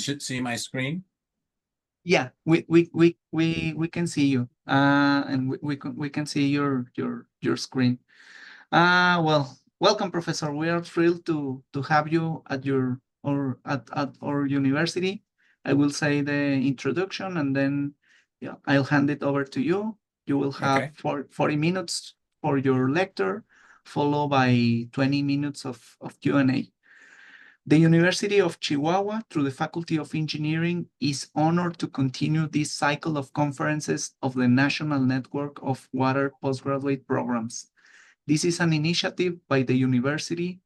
Should see my screen. Yeah, we can see you. And we can see your screen. Well, welcome, Professor. We are thrilled to have you at your or at our university. I will say the introduction and then yeah, I'll hand it over to you. You will have Okay. 40 minutes for your lecture, followed by 20 minutes of Q&A. The University of Chihuahua, through the Faculty of Engineering, is honored to continue this cycle of conferences of the National Network of Water Postgraduate Programs. This is an initiative by the university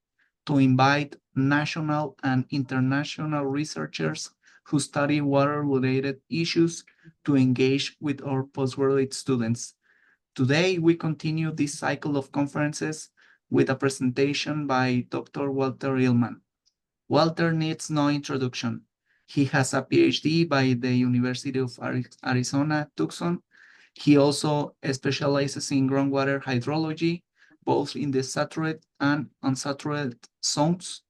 to invite national and international researchers who study water-related issues to engage with our postgraduate students. Today, we continue this cycle of conferences with a presentation by Dr. Walter Ilman. Walter needs no introduction. He has a PhD by the University of Arizona, Tucson. He also specializes in groundwater hydrology, both in the saturated and unsaturated zones.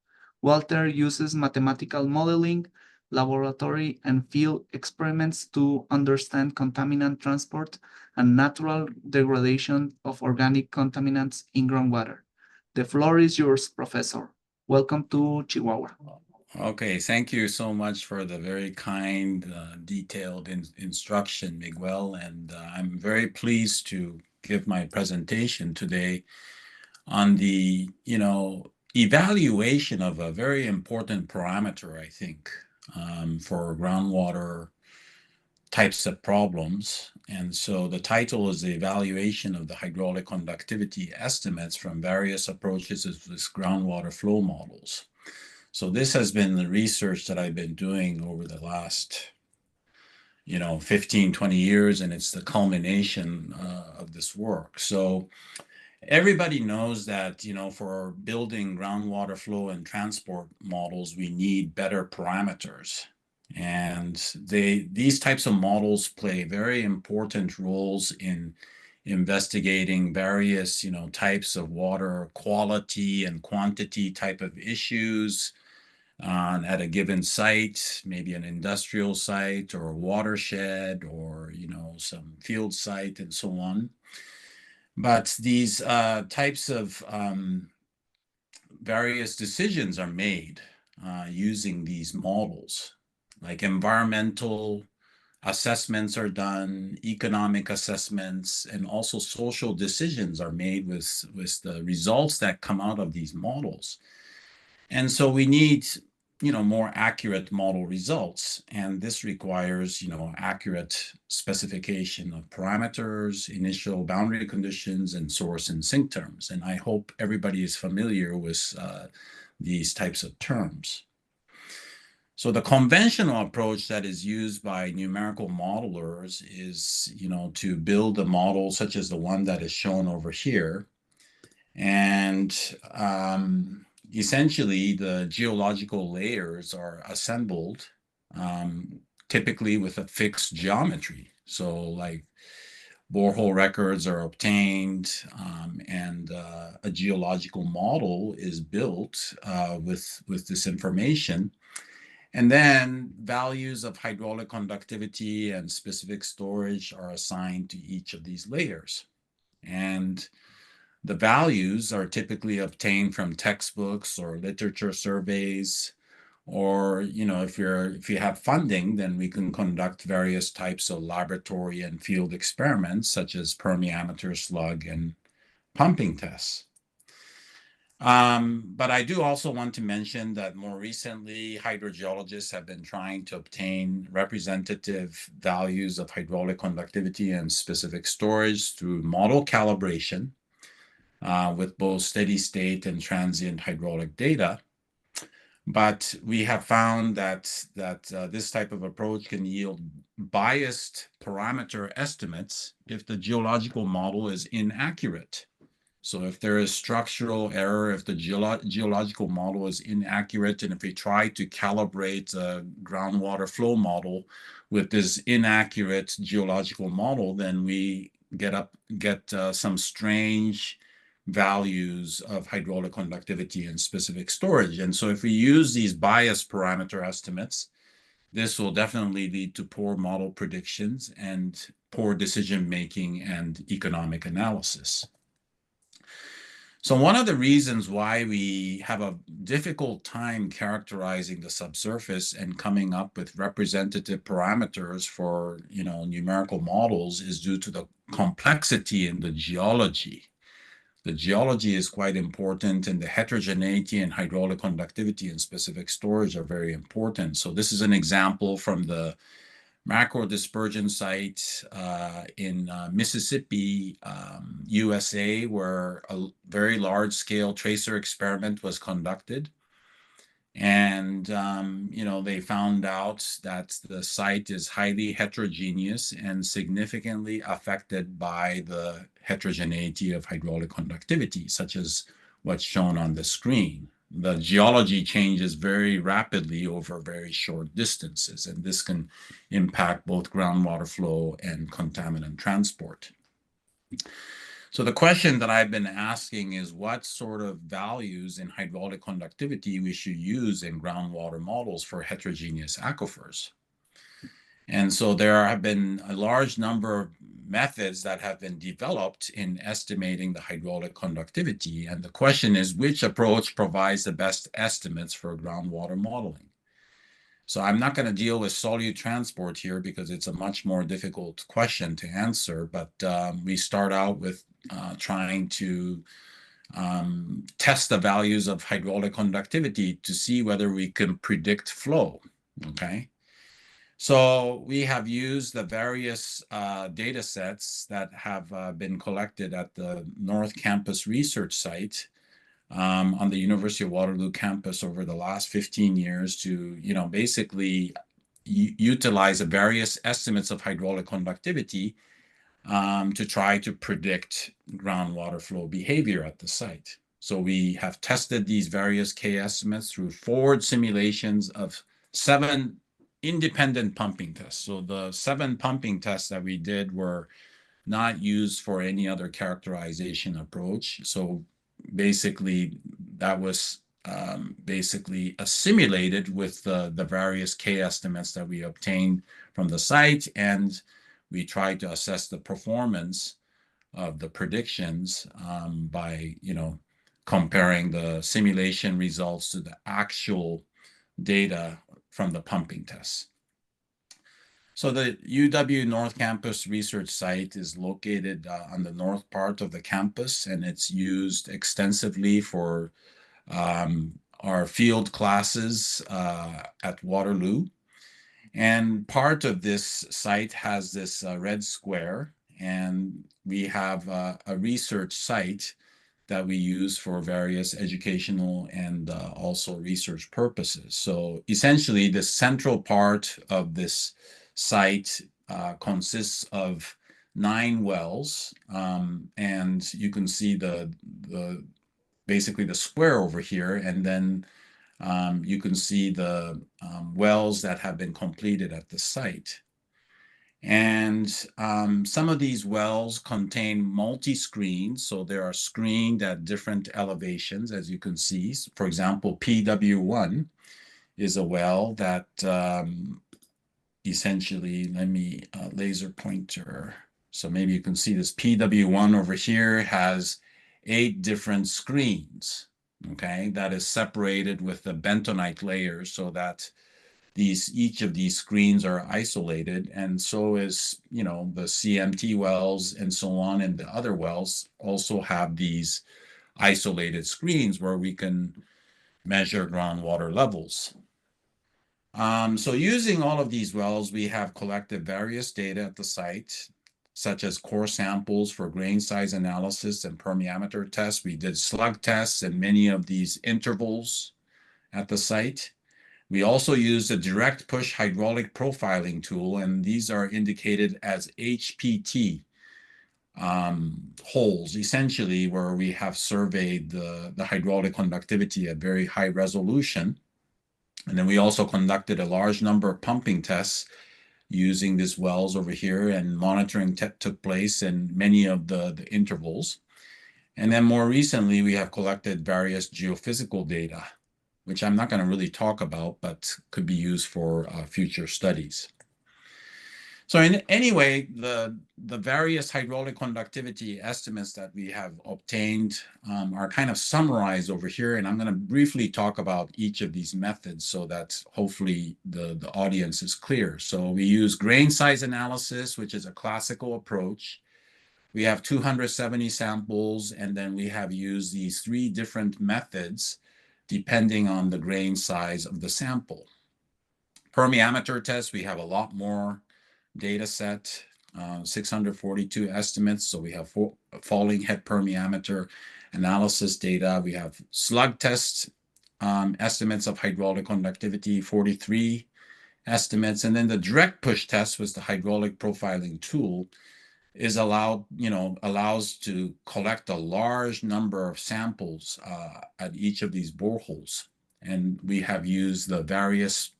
Walter uses mathematical modeling, laboratory and field experiments to understand contaminant transport and natural degradation of organic contaminants in groundwater. The floor is yours, Professor. Welcome to Chihuahua. Okay, thank you so much for the very kind, detailed instruction, Miguel. And I'm very pleased to give my presentation today on the, evaluation of a very important parameter, I think, for groundwater types of problems. And so the title is the evaluation of the hydraulic conductivity estimates from various approaches with groundwater flow models. So this has been the research that I've been doing over the last, 15, 20 years, and it's the culmination of this work. So everybody knows that, for building groundwater flow and transport models, we need better parameters. And these types of models play very important roles in investigating various, types of water quality and quantity type of issues at a given site, maybe an industrial site or a watershed or, some field site and so on. But these types of various decisions are made using these models, like environmental assessments are done, economic assessments, and also social decisions are made with the results that come out of these models. And so we need, more accurate model results. And this requires, accurate specification of parameters, initial boundary conditions, and source and sink terms. And I hope everybody is familiar with these types of terms. So the conventional approach that is used by numerical modelers is, to build a model such as the one that is shown over here. And essentially, the geological layers are assembled typically with a fixed geometry. So like borehole records are obtained and a geological model is built with this information. And then values of hydraulic conductivity and specific storage are assigned to each of these layers. And the values are typically obtained from textbooks or literature surveys, or if you have funding, then we can conduct various types of laboratory and field experiments, such as permeameter, slug, and pumping tests. But I do also want to mention that more recently, hydrogeologists have been trying to obtain representative values of hydraulic conductivity and specific storage through model calibration with both steady state and transient hydraulic data. But we have found that this type of approach can yield biased parameter estimates if the geological model is inaccurate. So if there is structural error, if the geological model is inaccurate, and if we try to calibrate a groundwater flow model with this inaccurate geological model, then we get some strange values of hydraulic conductivity and specific storage. And so if we use these bias parameter estimates, this will definitely lead to poor model predictions and poor decision-making and economic analysis. So one of the reasons why we have a difficult time characterizing the subsurface and coming up with representative parameters for, numerical models is due to the complexity in the geology. The geology is quite important, and the heterogeneity and hydraulic conductivity and specific storage are very important. So this is an example from the macro dispersion site in Mississippi, USA, where a very large-scale tracer experiment was conducted. And, they found out that the site is highly heterogeneous and significantly affected by the heterogeneity of hydraulic conductivity, such as what's shown on the screen. The geology changes very rapidly over very short distances, and this can impact both groundwater flow and contaminant transport. So the question that I've been asking is what sort of values in hydraulic conductivity we should use in groundwater models for heterogeneous aquifers. And so there have been a large number of methods that have been developed in estimating the hydraulic conductivity. And the question is, which approach provides the best estimates for groundwater modeling? So I'm not going to deal with solute transport here because it's a much more difficult question to answer, but we start out with trying to test the values of hydraulic conductivity to see whether we can predict flow, okay? So we have used the various data sets that have been collected at the North Campus research site on the University of Waterloo campus over the last 15 years to, basically utilize the various estimates of hydraulic conductivity to try to predict groundwater flow behavior at the site. So we have tested these various K estimates through forward simulations of 7 independent pumping tests. So the 7 pumping tests that we did were not used for any other characterization approach. So basically, that was basically assimilated with the various K estimates that we obtained from the site, and we tried to assess the performance of the predictions by, comparing the simulation results to the actual data from the pumping tests. So the UW North Campus research site is located on the north part of the campus, and it's used extensively for our field classes at Waterloo. And part of this site has this red square, and we have a research site that we use for various educational and also research purposes. So essentially, the central part of this site consists of 9 wells, and you can see the basically the square over here, and then you can see the wells that have been completed at the site. And some of these wells contain multi-screens, so they are screened at different elevations, as you can see. For example, PW1 is a well that essentially, let me laser pointer. So maybe you can see this PW1 over here has 8 different screens, okay, that is separated with the bentonite layer so that each of these screens are isolated, and so is, the CMT wells and so on, and the other wells also have these isolated screens where we can measure groundwater levels. So using all of these wells, we have collected various data at the site, such as core samples for grain size analysis and permeameter tests. We did slug tests in many of these intervals at the site. We also used a direct push hydraulic profiling tool, and these are indicated as HPT holes, essentially, where we have surveyed the hydraulic conductivity at very high resolution. And then we also conducted a large number of pumping tests using these wells over here, and monitoring took place in many of the intervals. And then more recently, we have collected various geophysical data which I'm not going to really talk about, but could be used for future studies. So anyway, the various hydraulic conductivity estimates that we have obtained are kind of summarized over here, and I'm going to briefly talk about each of these methods so that hopefully the audience is clear. So we use grain size analysis, which is a classical approach. We have 270 samples, and then we have used these 3 different methods depending on the grain size of the sample. Permeameter test, we have a lot more data set, 642 estimates. So we have falling head permeameter analysis data. We have slug test estimates of hydraulic conductivity, 43 estimates. And then the direct push test was the hydraulic profiling tool is allows to collect a large number of samples at each of these boreholes. And we have used the various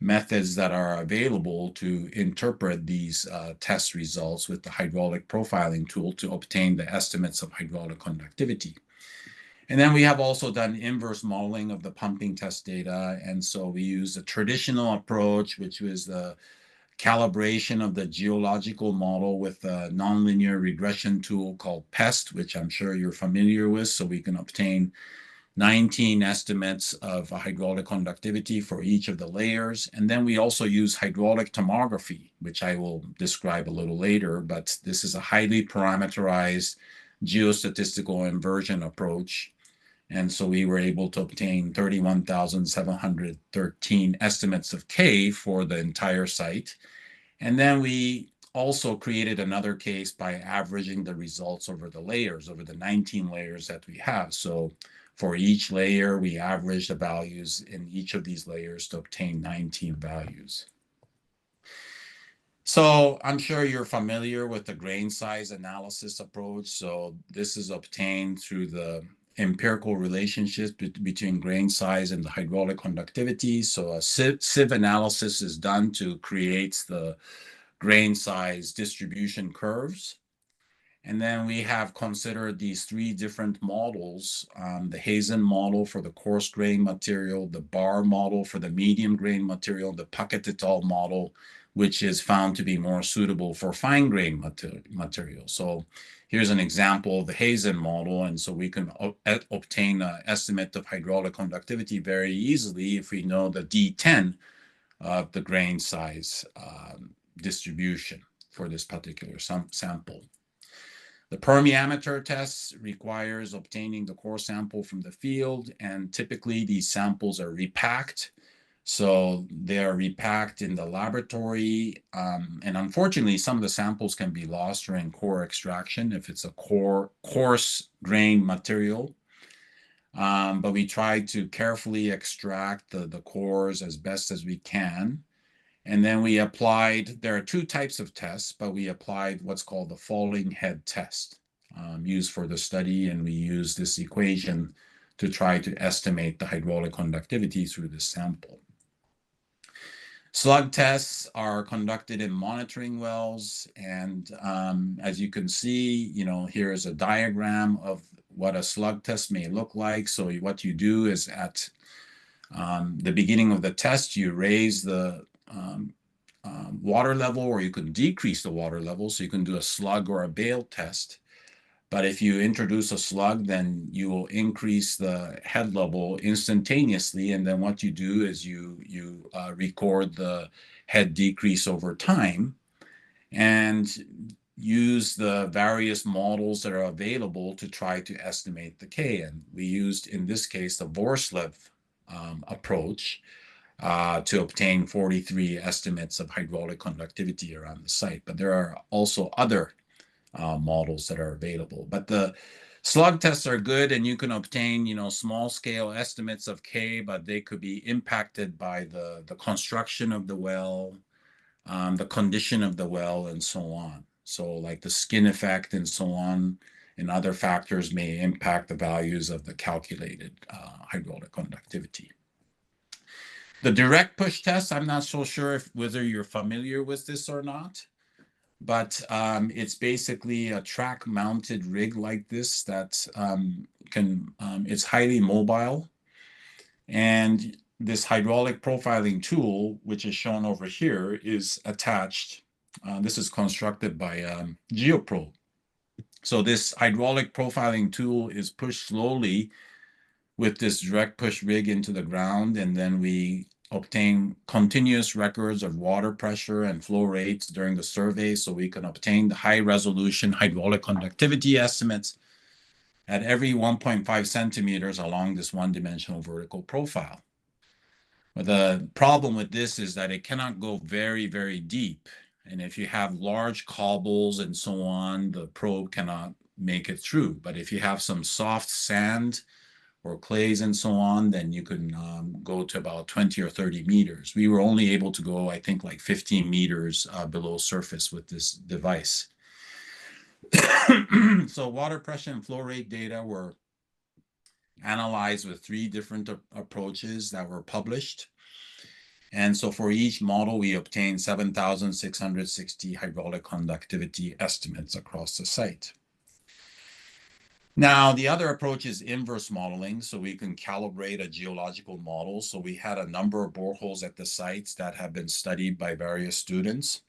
methods that are available to interpret these test results with the hydraulic profiling tool to obtain the estimates of hydraulic conductivity. And then we have also done inverse modeling of the pumping test data. And so we use a traditional approach, which was the calibration of the geological model with a nonlinear regression tool called PEST, which I'm sure you're familiar with. So we can obtain 19 estimates of hydraulic conductivity for each of the layers. And then we also use hydraulic tomography, which I will describe a little later, but this is a highly parameterized geostatistical inversion approach. And so we were able to obtain 31,713 estimates of K for the entire site. And then we also created another case by averaging the results over the layers, over the 19 layers that we have. So for each layer, we averaged the values in each of these layers to obtain 19 values. So I'm sure you're familiar with the grain size analysis approach. So this is obtained through the empirical relationships between grain size and the hydraulic conductivity. So a sieve analysis is done to create the grain size distribution curves. And then we have considered these 3 different models, the Hazen model for the coarse grain material, the Barr model for the medium grain material, the Puckett et al. Model, which is found to be more suitable for fine grain material. So here's an example of the Hazen model. And so we can obtain an estimate of hydraulic conductivity very easily if we know the D10 of the grain size distribution for this particular sample. The permeameter test requires obtaining the core sample from the field, and typically these samples are repacked. So they are repacked in the laboratory, and unfortunately, some of the samples can be lost during core extraction if it's a coarse grain material. But we try to carefully extract the cores as best as we can. And then we applied, there are 2 types of tests, but we applied what's called the falling head test used for the study. And we used this equation to try to estimate the hydraulic conductivity through the sample. Slug tests are conducted in monitoring wells. And as you can see, here is a diagram of what a slug test may look like. So what you do is at the beginning of the test, you raise the water level, or you can decrease the water level. So you can do a slug or a bale test. But if you introduce a slug, then you will increase the head level instantaneously. And then what you do is you record the head decrease over time and use the various models that are available to try to estimate the K. And we used, in this case, the Vorslev approach to obtain 43 estimates of hydraulic conductivity around the site. But there are also other models that are available. But the slug tests are good, and you can obtain, small scale estimates of K, but they could be impacted by the construction of the well, the condition of the well, and so on. So like the skin effect and so on, and other factors may impact the values of the calculated hydraulic conductivity. The direct push test, I'm not so sure whether you're familiar with this or not, but it's basically a track mounted rig like this that it's highly mobile. And this hydraulic profiling tool, which is shown over here, is attached. This is constructed by GeoPro. So this hydraulic profiling tool is pushed slowly with this direct push rig into the ground, and then we obtain continuous records of water pressure and flow rates during the survey, so we can obtain the high resolution hydraulic conductivity estimates at every 1.5 centimeters along this one-dimensional vertical profile. But the problem with this is that it cannot go very, very deep. And if you have large cobbles and so on, the probe cannot make it through. But if you have some soft sand or clays and so on, then you can go to about 20 or 30 meters. We were only able to go, I think, like 15 meters below surface with this device. So water pressure and flow rate data were analyzed with 3 different approaches that were published. And so for each model, we obtained 7,660 hydraulic conductivity estimates across the site. Now, the other approach is inverse modeling, so we can calibrate a geological model. So we had a number of boreholes at the sites that have been studied by various students.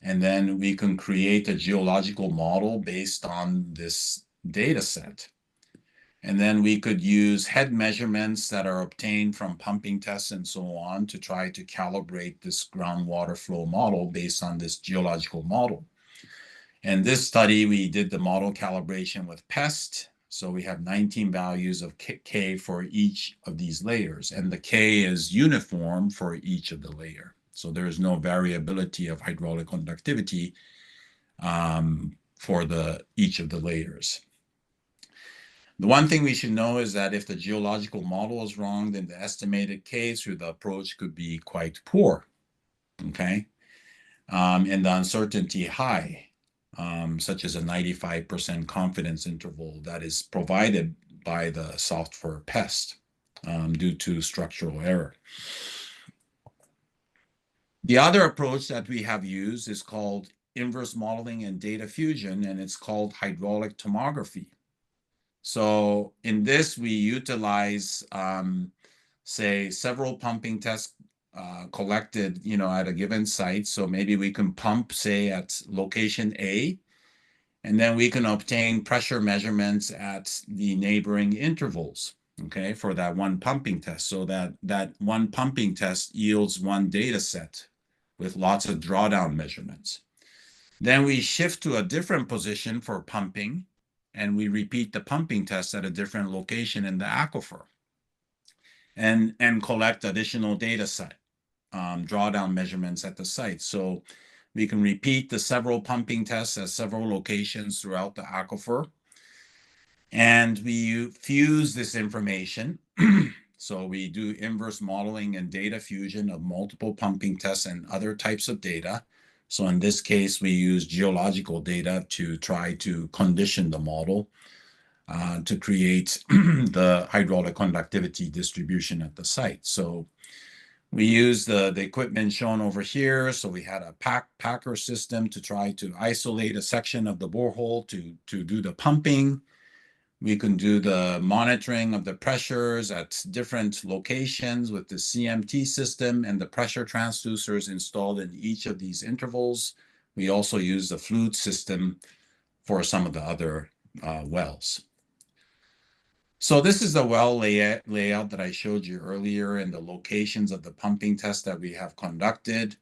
And then we can create a geological model based on this data set. And then we could use head measurements that are obtained from pumping tests and so on to try to calibrate this groundwater flow model based on this geological model. In this study, we did the model calibration with PEST. So we have 19 values of K for each of these layers, and the K is uniform for each of the layer. So there is no variability of hydraulic conductivity for each of the layers. The one thing we should know is that if the geological model is wrong, then the estimated K through the approach could be quite poor, okay? And the uncertainty high, such as a 95% confidence interval that is provided by the software PEST due to structural error. The other approach that we have used is called inverse modeling and data fusion, and it's called hydraulic tomography. So in this, we utilize, say, several pumping tests collected, at a given site. So maybe we can pump, say, at location A, and then we can obtain pressure measurements at the neighboring intervals, okay, for that one pumping test. So that one pumping test yields one data set with lots of drawdown measurements. Then we shift to a different position for pumping, and we repeat the pumping test at a different location in the aquifer and collect additional data set, drawdown measurements at the site. So we can repeat the several pumping tests at several locations throughout the aquifer. And we fuse this information. So we do inverse modeling and data fusion of multiple pumping tests and other types of data. So in this case, we use geological data to try to condition the model to create the hydraulic conductivity distribution at the site. So we use the equipment shown over here. So we had a packer system to try to isolate a section of the borehole to do the pumping. We can do the monitoring of the pressures at different locations with the CMT system and the pressure transducers installed in each of these intervals. We also use the fluid system for some of the other wells. So this is the well layout that I showed you earlier and the locations of the pumping tests that we have conducted.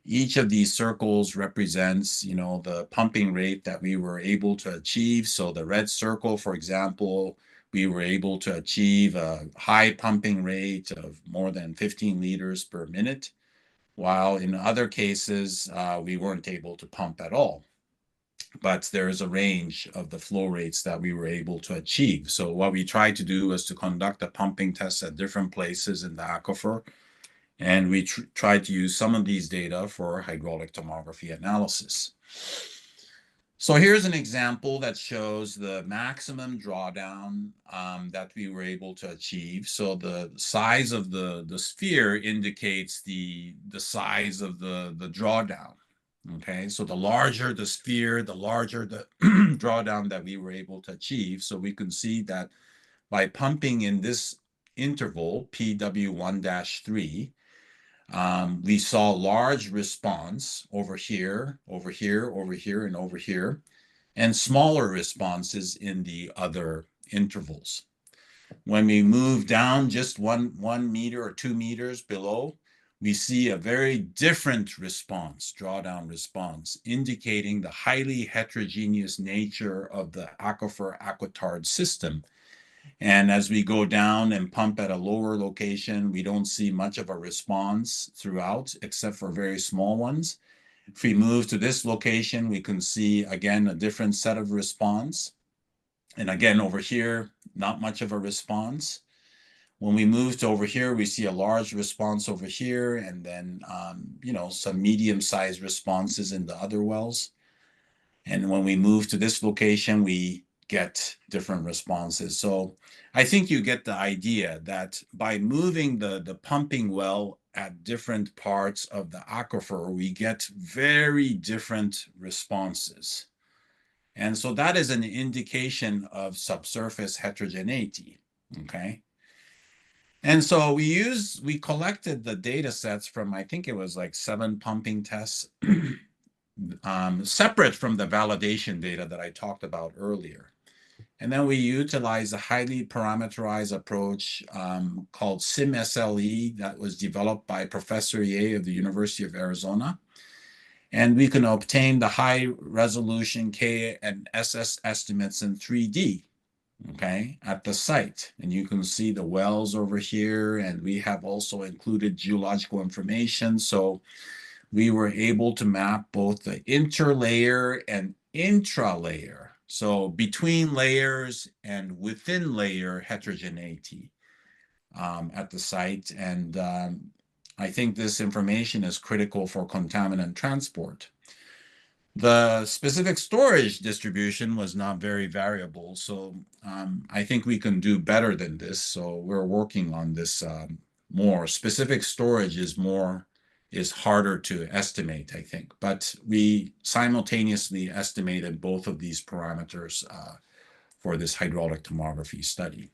Each of these circles represents, the pumping rate that we were able to achieve. So the red circle, for example, we were able to achieve a high pumping rate of more than 15 liters per minute, while in other cases, we weren't able to pump at all. But there is a range of the flow rates that we were able to achieve. So what we tried to do was to conduct a pumping test at different places in the aquifer. And we tried to use some of these data for hydraulic tomography analysis. So here's an example that shows the maximum drawdown that we were able to achieve. So the size of the sphere indicates the size of the drawdown. Okay, so the larger the sphere, the larger the drawdown that we were able to achieve. So we can see that by pumping in this interval, PW1-3, we saw large response over here, over here, over here, and over here, and smaller responses in the other intervals. When we move down just one meter or 2 meters below, we see a very different response, drawdown response, indicating the highly heterogeneous nature of the aquifer aquitard system. And as we go down and pump at a lower location, we don't see much of a response throughout, except for very small ones. If we move to this location, we can see, again, a different set of response. And again, over here, not much of a response. When we move to over here, we see a large response over here, and then, some medium-sized responses in the other wells. And when we move to this location, we get different responses. So I think you get the idea that by moving the pumping well at different parts of the aquifer, we get very different responses. And so that is an indication of subsurface heterogeneity, okay? And so we collected the data sets from, I think it was like 7 pumping tests, separate from the validation data that I talked about earlier. And then we utilize a highly parameterized approach called SIMSLE that was developed by Professor Ye of the University of Arizona. And we can obtain the high resolution K and SS estimates in 3D, okay, at the site. And you can see the wells over here, and we have also included geological information. So we were able to map both the interlayer and intralayer, so between layers and within layer heterogeneity at the site. And I think this information is critical for contaminant transport. The specific storage distribution was not very variable, so I think we can do better than this. So we're working on this more. Specific storage is harder to estimate, I think, but we simultaneously estimated both of these parameters for this hydraulic tomography study.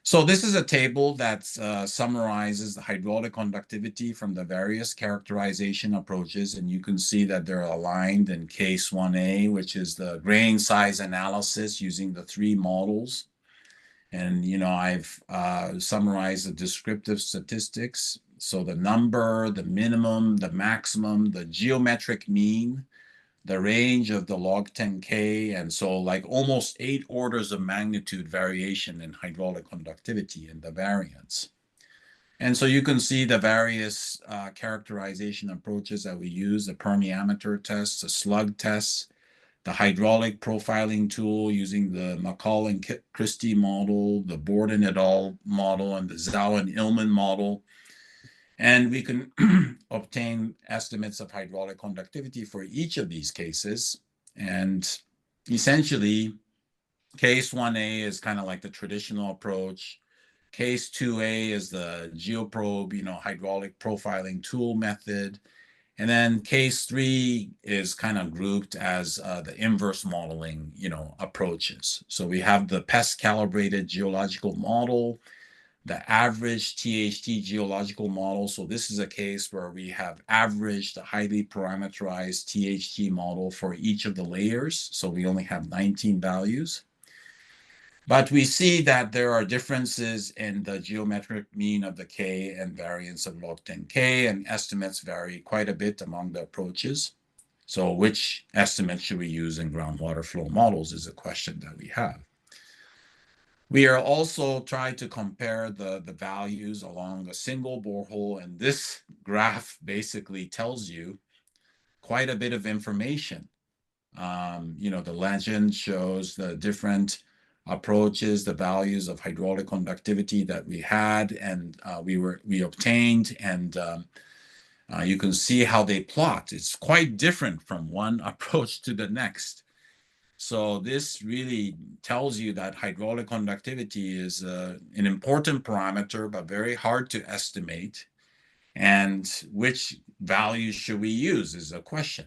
So this is a table that summarizes the hydraulic conductivity from the various characterization approaches, and you can see that they're aligned in case 1A, which is the grain size analysis using the 3 models. And, I've summarized the descriptive statistics. So the number, the minimum, the maximum, the geometric mean, the range of the log 10K, and so like almost 8 orders of magnitude variation in hydraulic conductivity and the variance. And so you can see the various characterization approaches that we use, the permeameter tests, the slug tests, the hydraulic profiling tool using the McCall and Christie model, the Borden et al. Model, and the Zhao and Ilman model. And we can obtain estimates of hydraulic conductivity for each of these cases. And essentially, case 1A is kind of like the traditional approach. Case 2A is the geoprobe, hydraulic profiling tool method. And then case 3 is kind of grouped as the inverse modeling, approaches. So we have the PEST calibrated geological model, the average THT geological model. So this is a case where we have averaged a highly parameterized THT model for each of the layers. So we only have 19 values. But we see that there are differences in the geometric mean of the K and variance of log 10K, and estimates vary quite a bit among the approaches. So which estimate should we use in groundwater flow models is a question that we have. We are also trying to compare the values along a single borehole, and this graph basically tells you quite a bit of information. The legend shows the different approaches, the values of hydraulic conductivity that we had, and we obtained, and you can see how they plot. It's quite different from one approach to the next. So this really tells you that hydraulic conductivity is an important parameter, but very hard to estimate. And which values should we use is a question,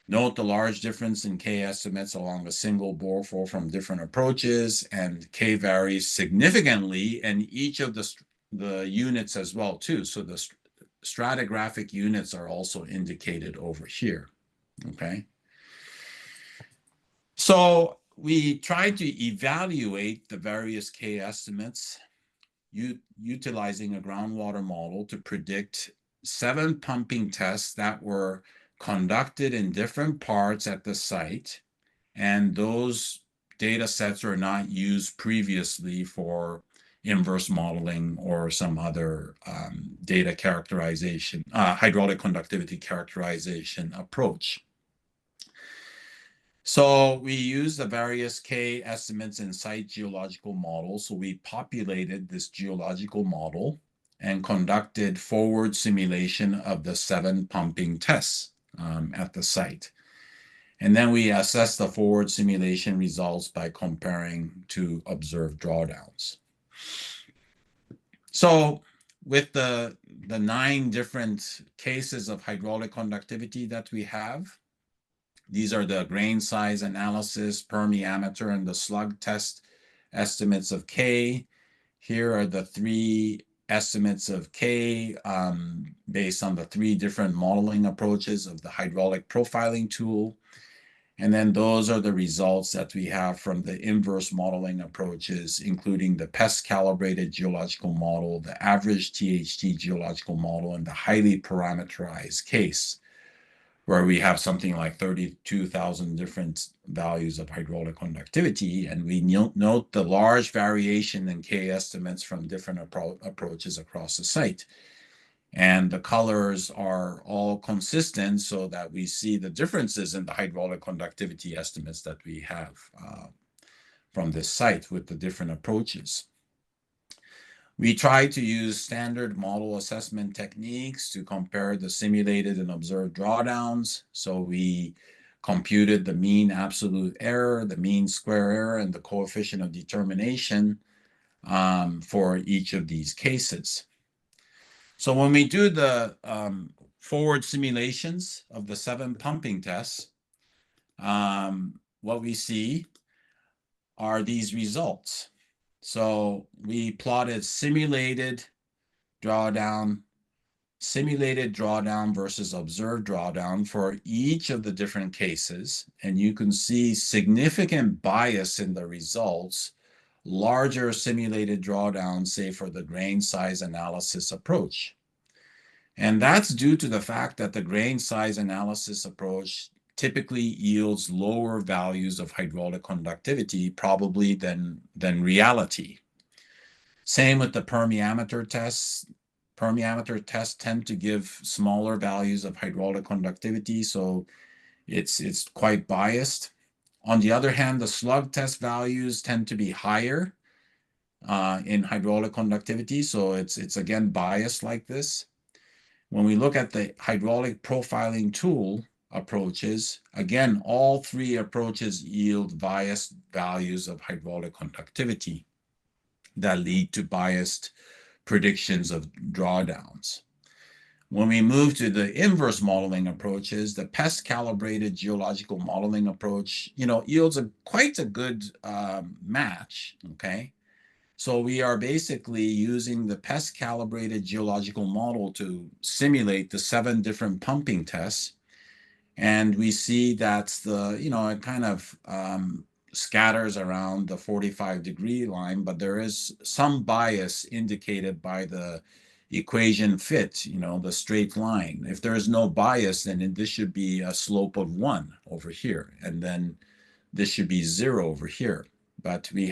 Note the large difference in K estimates along a single borehole from different approaches, and K varies significantly in each of the units as well too. So the stratigraphic units are also indicated over here, okay? So we tried to evaluate the various K estimates utilizing a groundwater model to predict 7 pumping tests that were conducted in different parts at the site, and those data sets are not used previously for inverse modeling or some other data characterization, hydraulic conductivity characterization approach. So we used the various K estimates in site geological models. So we populated this geological model and conducted forward simulation of the 7 pumping tests at the site. And then we assessed the forward simulation results by comparing to observed drawdowns. So with the 9 different cases of hydraulic conductivity that we have, these are the grain size analysis, permeameter, and the slug test estimates of K. Here are the 3 estimates of K based on the 3 different modeling approaches of the hydraulic profiling tool. And then those are the results that we have from the inverse modeling approaches, including the PEST calibrated geological model, the average THT geological model, and the highly parameterized case, where we have something like 32,000 different values of hydraulic conductivity. And we note the large variation in K estimates from different approaches across the site. And the colors are all consistent so that we see the differences in the hydraulic conductivity estimates that we have from this site with the different approaches. We try to use standard model assessment techniques to compare the simulated and observed drawdowns. So we computed the mean absolute error, the mean square error, and the coefficient of determination for each of these cases. So when we do the forward simulations of the 7 pumping tests, what we see are these results. So we plotted simulated drawdown versus observed drawdown for each of the different cases, and you can see significant bias in the results, larger simulated drawdowns, say for the grain size analysis approach. And that's due to the fact that the grain size analysis approach typically yields lower values of hydraulic conductivity, probably than reality. Same with the permeameter tests. Permeameter tests tend to give smaller values of hydraulic conductivity, so it's quite biased. On the other hand, the slug test values tend to be higher in hydraulic conductivity, so it's again biased like this. When we look at the hydraulic profiling tool approaches, again, all 3 approaches yield biased values of hydraulic conductivity that lead to biased predictions of drawdowns. When we move to the inverse modeling approaches, the PEST calibrated geological modeling approach, yields quite a good match, okay? So we are basically using the PEST calibrated geological model to simulate the 7 different pumping tests. And we see that's it kind of scatters around the 45-degree line, but there is some bias indicated by the equation fit, the straight line. If there is no bias, then this should be a slope of 1 over here, and then this should be 0 over here. But we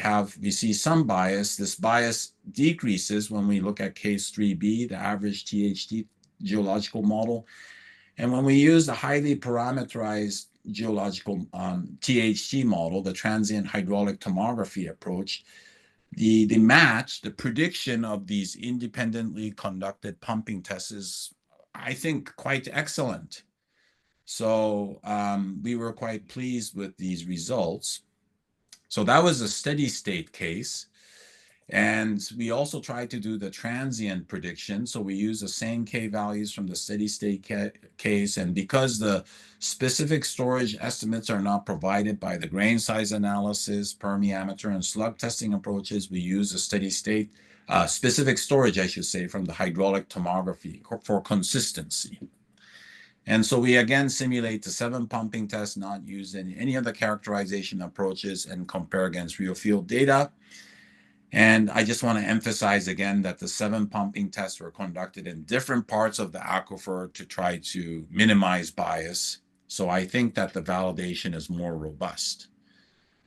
see some bias. This bias decreases when we look at case 3B, the average THT geological model. And when we use the highly parameterized geological THT model, the transient hydraulic tomography approach, the prediction of these independently conducted pumping tests is, I think, quite excellent. So we were quite pleased with these results. So that was a steady state case. And we also try to do the transient prediction. So we use the same K values from the steady state case. And because the specific storage estimates are not provided by the grain size analysis, permeameter, and slug testing approaches, we use a steady state, specific storage, I should say, from the hydraulic tomography for consistency. And so we again simulate the 7 pumping tests not used in any of the characterization approaches and compare against real field data. And I just want to emphasize again that the 7 pumping tests were conducted in different parts of the aquifer to try to minimize bias. So I think that the validation is more robust.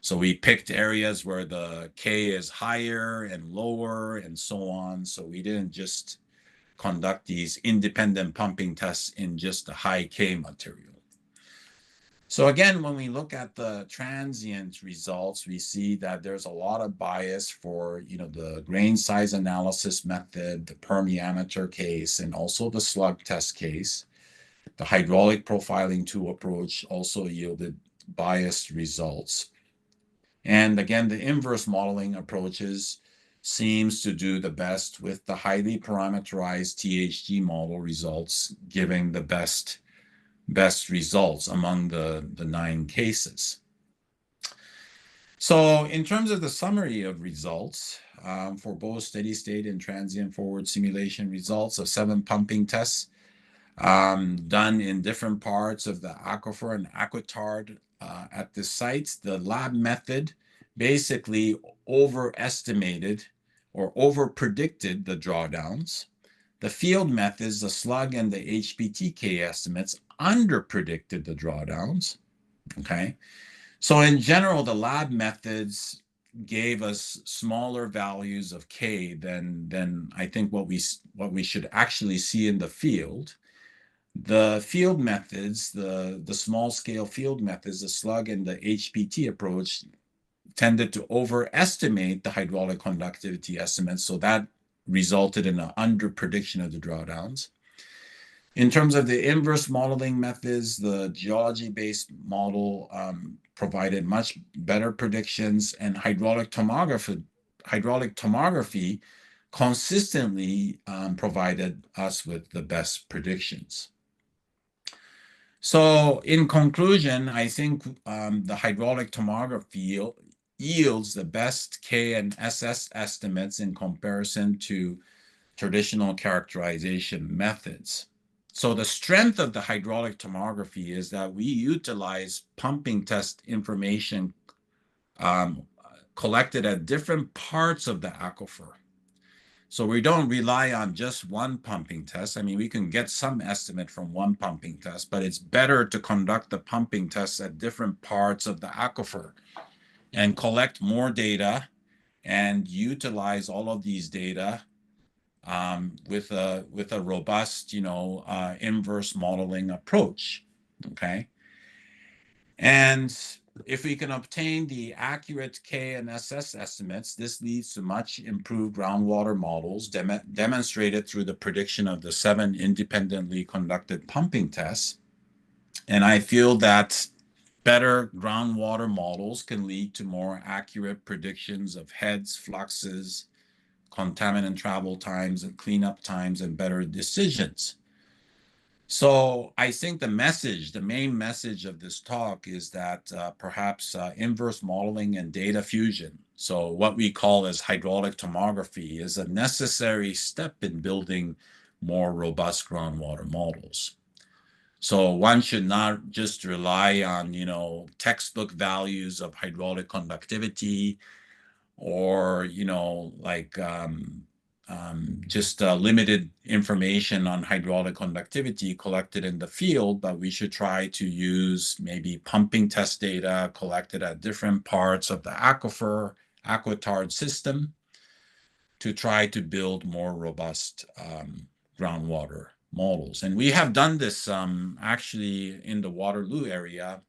So we picked areas where the K is higher and lower and so on. So we didn't just conduct these independent pumping tests in just the high K material. So again, when we look at the transient results, we see that there's a lot of bias for, the grain size analysis method, the permeameter case, and also the slug test case. The hydraulic profiling tool approach also yielded biased results. And again, the inverse modeling approaches seems to do the best with the highly parameterized THG model results, giving the best results among the 9 cases. So in terms of the summary of results for both steady state and transient forward simulation results of 7 pumping tests done in different parts of the aquifer and aquitard at the sites, the lab method basically overestimated or overpredicted the drawdowns. The field methods, the slug and the HPTK estimates, underpredicted the drawdowns. Okay. So in general, the lab methods gave us smaller values of K than I think what we should actually see in the field. The field methods, the small scale field methods, the slug and the HPT approach tended to overestimate the hydraulic conductivity estimates. So that resulted in an under-prediction of the drawdowns. In terms of the inverse modeling methods, the geology-based model provided much better predictions, and hydraulic tomography consistently provided us with the best predictions. So in conclusion, I think the hydraulic tomography yields the best K and SS estimates in comparison to traditional characterization methods. So the strength of the hydraulic tomography is that we utilize pumping test information collected at different parts of the aquifer. So we don't rely on just one pumping test. I mean, we can get some estimate from one pumping test, but it's better to conduct the pumping tests at different parts of the aquifer and collect more data and utilize all of these data with a robust, inverse modeling approach. Okay. And if we can obtain the accurate K and SS estimates, this leads to much improved groundwater models demonstrated through the prediction of the 7 independently conducted pumping tests. And I feel that better groundwater models can lead to more accurate predictions of heads, fluxes, contaminant travel times, and cleanup times, and better decisions. So I think the main message of this talk is that perhaps inverse modeling and data fusion, so what we call as hydraulic tomography, is a necessary step in building more robust groundwater models. So one should not just rely on, textbook values of hydraulic conductivity or, just limited information on hydraulic conductivity collected in the field, but we should try to use maybe pumping test data collected at different parts of the aquitard system to try to build more robust groundwater models. And we have done this actually in the Waterloo area.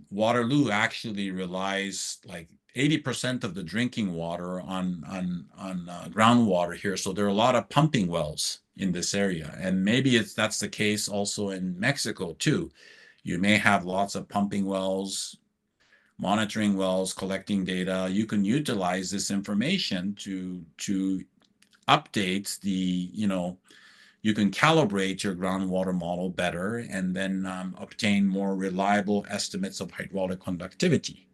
Waterloo actually relies like 80% of the drinking water on groundwater here. So there are a lot of pumping wells in this area. And maybe that's the case also in Mexico too. You may have lots of pumping wells monitoring wells, collecting data, you can utilize this information to update the, you can calibrate your groundwater model better and then obtain more reliable estimates of hydraulic conductivity.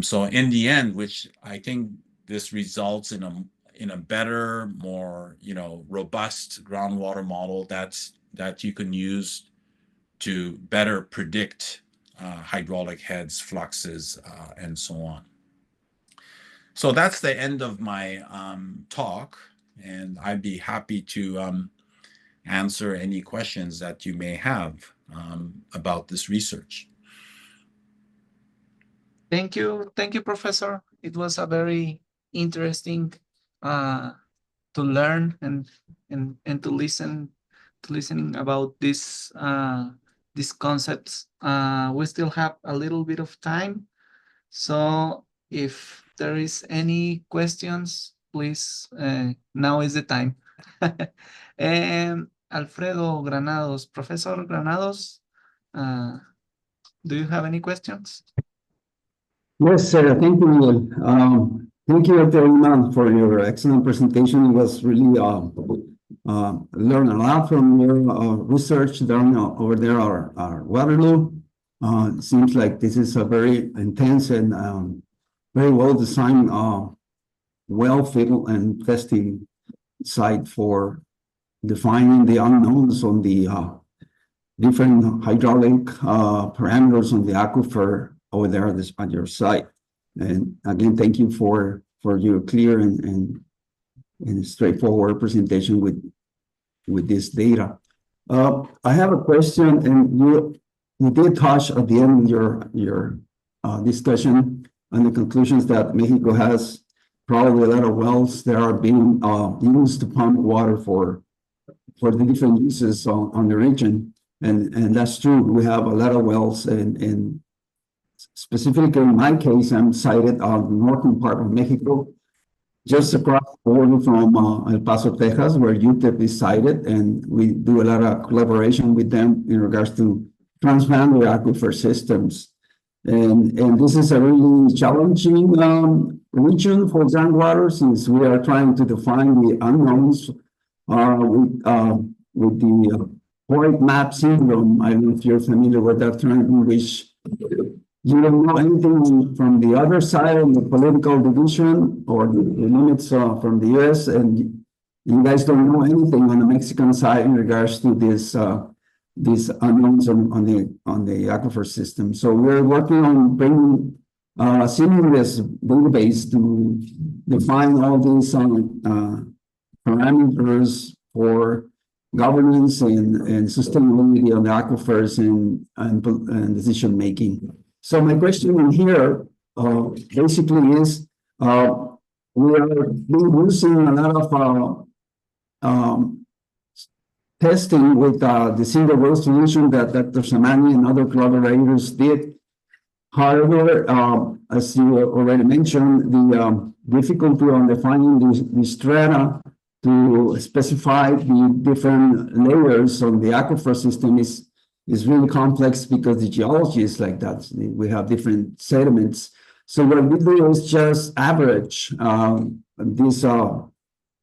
So in the end, which I think this results in a better, more robust groundwater model that you can use to better predict hydraulic heads, fluxes, and so on. So that's the end of my talk, and I'd be happy to answer any questions that you may have about this research. Thank you, Professor. It was a very interesting to learn and to listening about these concepts. We still have a little bit of time, so if there is any questions, please, now is the time. Alfredo Granados, Professor Granados, do you have any questions? Yes, thank you, Miguel. Thank you, Dr. Ilman, for your excellent presentation. It was really learn a lot from your research done over there our Waterloo. It seems like this is a very intense and very well designed well field and testing site for defining the unknowns on the different hydraulic parameters on the aquifer over there at your site. And again, thank you for your clear and straightforward presentation with this data. I have a question, and you did touch at the end of your discussion on the conclusions that Mexico has probably a lot of wells that are being used to pump water for the different uses on the region. And that's true. We have a lot of wells, and specifically in my case, I'm sited on the northern part of Mexico, just across the border from El Paso, Texas, where UTEP is sited, and we do a lot of collaboration with them in regards to transboundary aquifer systems. And this is a really challenging region for groundwater, since we are trying to define the unknowns with the void map syndrome. I don't know if you're familiar with that term, in which you don't know anything from the other side of the political division or the limits from the US, and you guys don't know anything on the Mexican side in regards to this these unknowns on the aquifer system. So we're working on bringing a seamless database to define all these parameters for governance and sustainability on the aquifers and decision making. So my question in here basically is, we are using a lot of testing with the single well solution that Dr. Samani and other collaborators did. However, as you already mentioned, the difficulty on defining the strata to specify the different layers on the aquifer system is really complex, because the geology is like that. We have different sediments. So what we do is just average these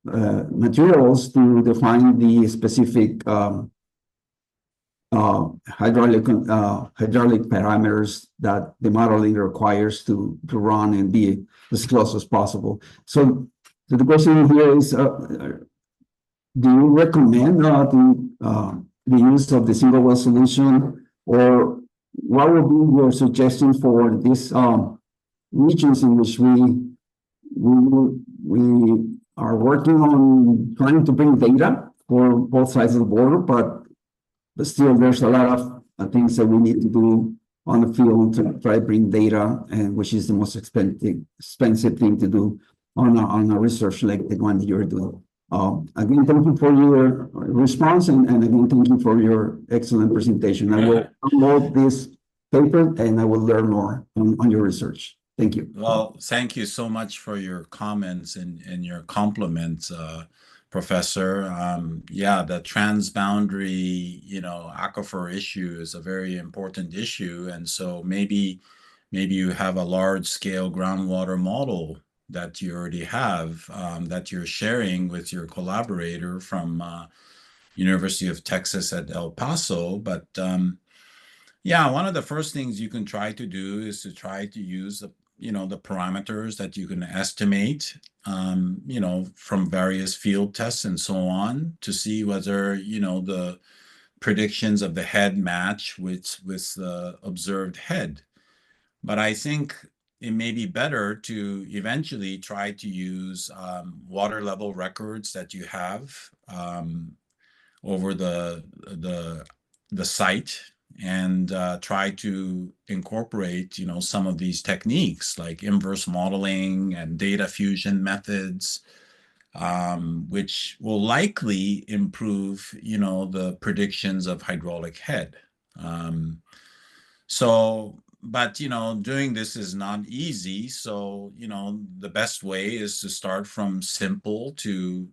materials to define the specific hydraulic parameters that the modeling requires to run and be as close as possible. So the question here is, do you recommend the use of the single well solution, or what would be your suggestion for these regions in which we are working on trying to bring data for both sides of the border, but still there's a lot of things that we need to do on the field to try to bring data, and which is the most expensive thing to do on a research like the one that you're doing. Again, thank you for your response, and again, thank you for your excellent presentation. I will download this paper and I will learn more on your research. Thank you. Well, thank you so much for your comments and your compliments, Professor. Yeah, the transboundary, aquifer issue is a very important issue, and so maybe maybe you have a large scale groundwater model that you already have that you're sharing with your collaborator from University of Texas at El Paso. But yeah, one of the first things you can try to do is to try to use the parameters that you can estimate, from various field tests and so on, to see whether, the predictions of the head match with the observed head. But I think it may be better to eventually try to use water level records that you have over the site, and try to incorporate, some of these techniques like inverse modeling and data fusion methods, which will likely improve, the predictions of hydraulic head. But doing this is not easy. So, the best way is to start from simple to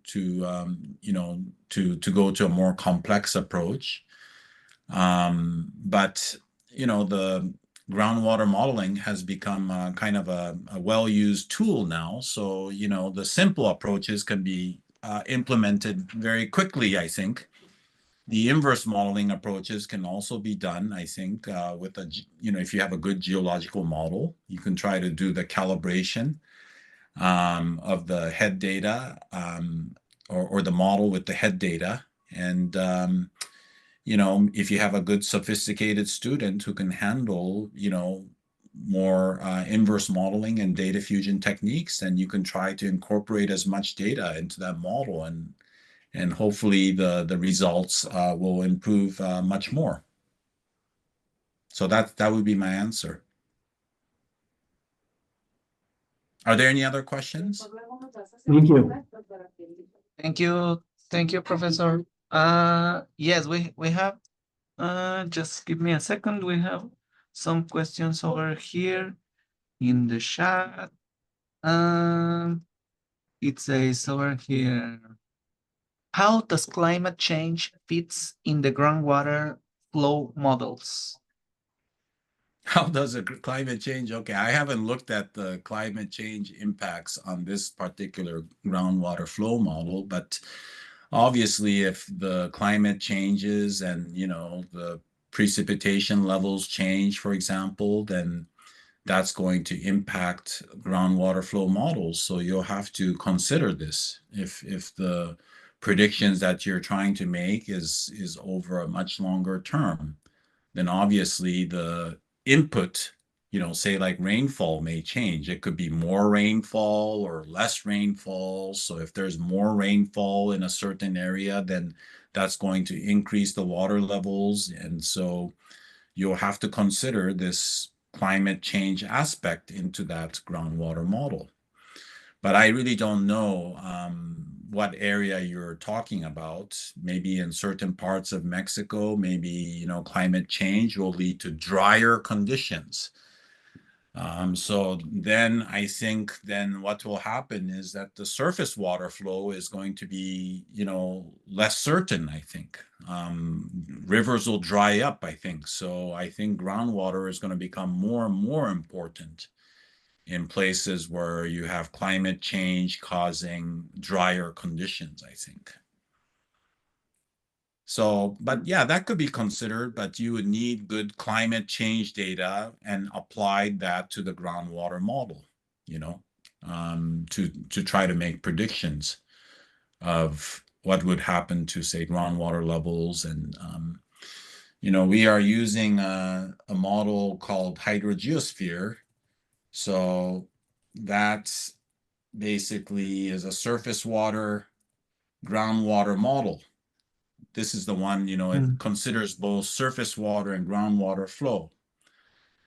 go to a more complex approach. But, the groundwater modeling has become kind of a well-used tool now. So, the simple approaches can be implemented very quickly, I think. The inverse modeling approaches can also be done, I think, with if you have a good geological model, you can try to do the calibration of the head data, or the model with the head data. And, if you have a good sophisticated student who can handle, more inverse modeling and data fusion techniques, then you can try to incorporate as much data into that model, and hopefully the results will improve much more. So that would be my answer. Are there any other questions? Thank you. Thank you, Professor. Yes, we have. Just give me a second. We have some questions over here in the chat. It says over here, how does climate change fits in the groundwater flow models? How does climate change? Okay, I haven't looked at the climate change impacts on this particular groundwater flow model, but obviously if the climate changes and, the precipitation levels change, for example, then that's going to impact groundwater flow models. So you'll have to consider this. If the predictions that you're trying to make is over a much longer term, then obviously the input, say like rainfall may change. It could be more rainfall or less rainfall. So if there's more rainfall in a certain area, then that's going to increase the water levels. And so you'll have to consider this climate change aspect into that groundwater model. But I really don't know what area you're talking about. Maybe in certain parts of Mexico, maybe, climate change will lead to drier conditions. So then I think then what will happen is that the surface water flow is going to be, less certain, I think. Rivers will dry up, I think. So I think groundwater is going to become more and more important in places where you have climate change causing drier conditions, I think. So, but yeah, that could be considered, but you would need good climate change data and apply that to the groundwater model, to try to make predictions of what would happen to, say, groundwater levels. And, we are using a model called hydrogeosphere. So that's basically is a surface water, groundwater model. This is the one, it considers both surface water and groundwater flow.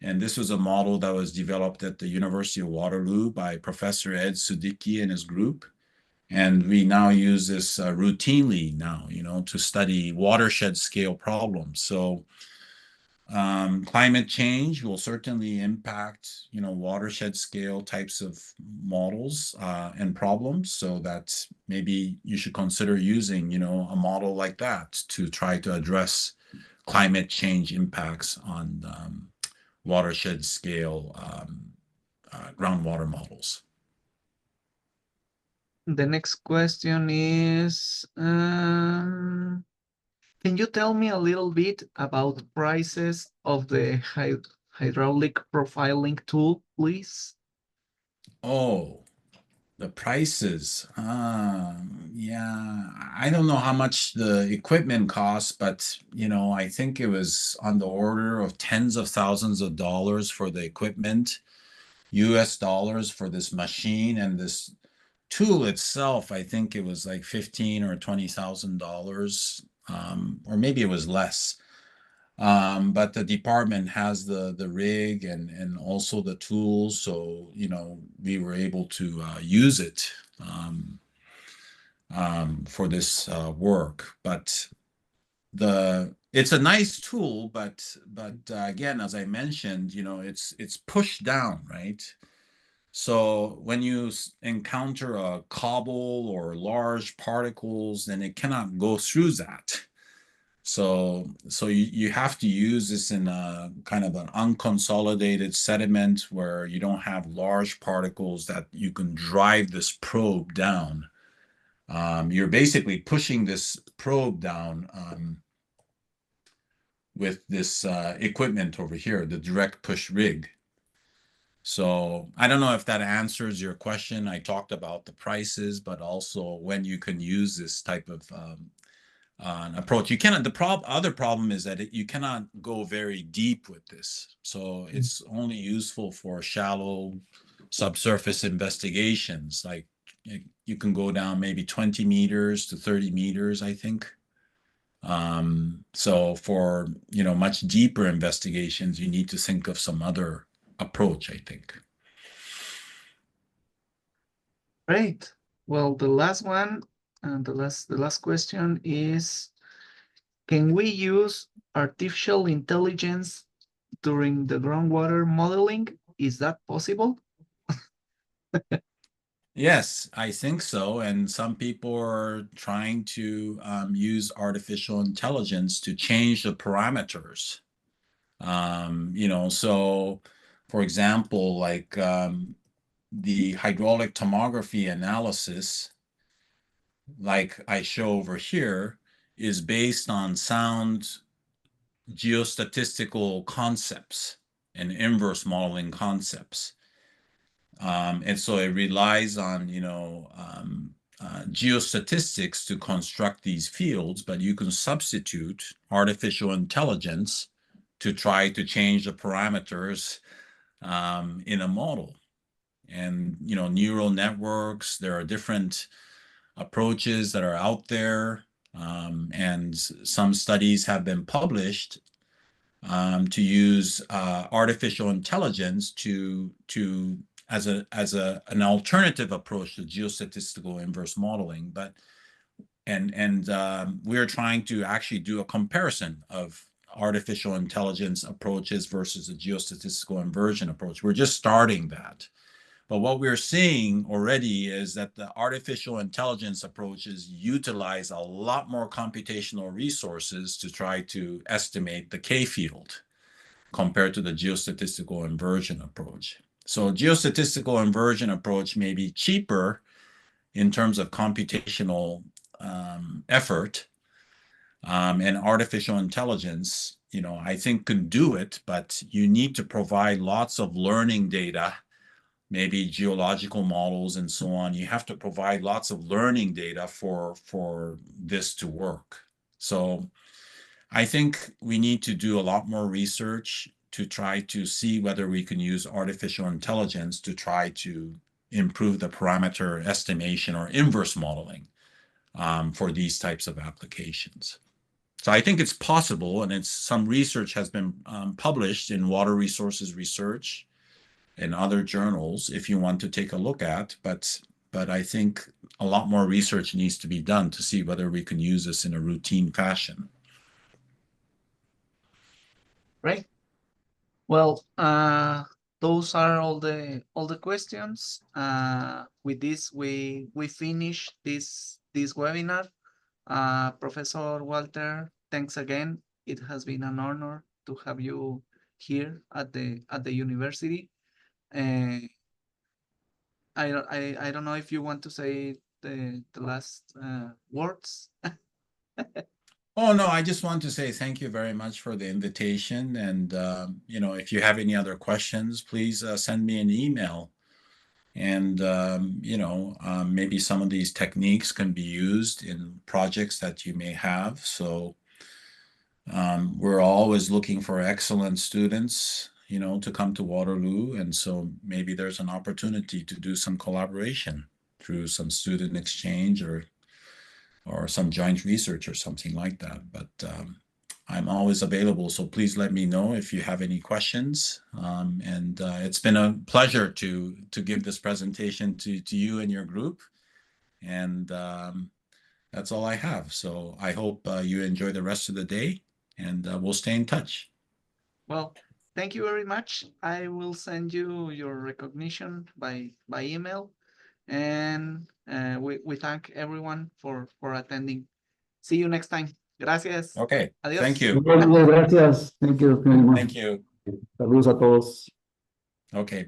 And this was a model that was developed at the University of Waterloo by Professor Ed Sudicki and his group. And we now use this routinely now, to study watershed scale problems. So climate change will certainly impact, watershed scale types of models and problems. So that maybe you should consider using, a model like that to try to address climate change impacts on watershed scale groundwater models. The next question is, can you tell me a little bit about prices of the hydraulic profiling tool, please? Oh, the prices. Yeah, I don't know how much the equipment costs, but I think it was on the order of tens of thousands of dollars for the equipment, US dollars for this machine, and this tool itself, I think it was like $15,000 or $20,000, or maybe it was less. But the department has the rig and also the tools, so we were able to use it for this work. But it's a nice tool, but again, as I mentioned, it's pushed down, right? So when you encounter a cobble or large particles, then it cannot go through that. So you have to use this in a kind of an unconsolidated sediment where you don't have large particles that you can drive this probe down. You're basically pushing this probe down with this equipment over here, the direct push rig. So I don't know if that answers your question. I talked about the prices, but also when you can use this type of approach. You cannot. The other problem is that you cannot go very deep with this. So it's only useful for shallow subsurface investigations. Like you can go down maybe 20 meters to 30 meters, I think. So for much deeper investigations, you need to think of some other approach, I think. Great. Well, the last one and the last question is, can we use artificial intelligence during the groundwater modeling? Is that possible? Yes, I think so. And some people are trying to use artificial intelligence to change the parameters. So for example, like the hydraulic tomography analysis, like I show over here, is based on sound geostatistical concepts and inverse modeling concepts. And so it relies on, geostatistics to construct these fields, but you can substitute artificial intelligence to try to change the parameters in a model. And, neural networks, there are different approaches that are out there. And some studies have been published to use artificial intelligence as an alternative approach to geostatistical inverse modeling. But we're trying to actually do a comparison of artificial intelligence approaches versus a geostatistical inversion approach. We're just starting that. But what we're seeing already is that the artificial intelligence approaches utilize a lot more computational resources to try to estimate the K field compared to the geostatistical inversion approach. So geostatistical inversion approach may be cheaper in terms of computational effort, and artificial intelligence, I think can do it, but you need to provide lots of learning data, maybe geological models and so on. You have to provide lots of learning data for this to work. So I think we need to do a lot more research to try to see whether we can use artificial intelligence to try to improve the parameter estimation or inverse modeling for these types of applications. So I think it's possible, and some research has been published in Water Resources Research and other journals if you want to take a look at, but I think a lot more research needs to be done to see whether we can use this in a routine fashion. Right. Well, those are all the questions. With this, we finish this webinar. Professor Walter, thanks again. It has been an honor to have you here at the university. I don't know if you want to say the last words. Oh, no, I just want to say thank you very much for the invitation. And, if you have any other questions, please send me an email. And, maybe some of these techniques can be used in projects that you may have. So we're always looking for excellent students, to come to Waterloo. And so maybe there's an opportunity to do some collaboration through some student exchange or some joint research or something like that. But I'm always available, so please let me know if you have any questions. And it's been a pleasure to give this presentation to you and your group. And that's all I have. So I hope you enjoy the rest of the day, and we'll stay in touch. Well, thank you very much. I will send you your recognition by email. And we thank everyone for attending. See you next time. Gracias. Okay. Adiós. Thank you. Gracias. Thank you very much. Thank you. Saludos a todos. Okay.